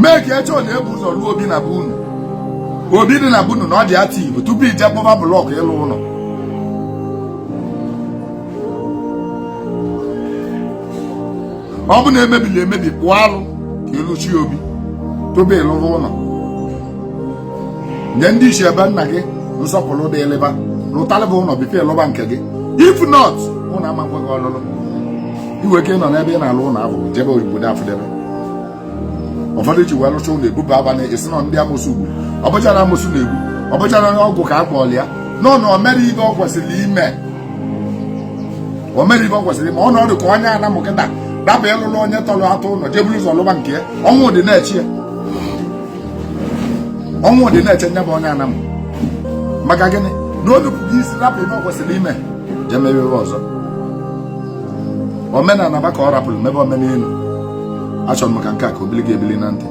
mee ka eche ọ na-ebu ụzọ ruo obi na be unu. Obi dị na be unu na ọ dị ativ tupu ije kpọba blọk ịlụ ụlọ. Ọ bụ na emebili emebi pụọ alụ ka ịlụchi obi tupu ịlụrụ ụlọ. Nye ndị isi ebe nna gị nsọpụrụ dị eleba lụtalịba ụlọ bife ịlụba nke gị. If not, ụlọ amakwa gị ọlụlụ. Iwe ka ị nọ n'ebe ị na-alụ ụlọ ahụ jebe obodo afụdebe. Ụfọdụ ji wee lụcha ụlọ ebuba abalị esi nọ ndị amụsụ ugwu. Ọ bụchara amụsụ na-egbu. Ọ bụchara ọgwụ ka a kpọọlụ ya. Nọ na o mere ibe ọ kwesịrị ime. O mere ibe ọ kwesịrị ime. Ọ nọdụ ka onye anamụ kịta dapụ ịlụlụ onye tọrọ atụ ụlọ jeburu ụzọ lụba nke ya. Ọnwụ dị na-echi ya. Ọnwụ dị na-eche nye bụ onye anamụ. Maka gịnị? Na o nupụrụ isi rapụ ibe ọ kwesịrị ime. Je mebe ebe ọzọ. Omenala ba ka ọ rapụrụ mebe omenelu. Achọrọ m ka nke a ka obili ga-ebili na ntị.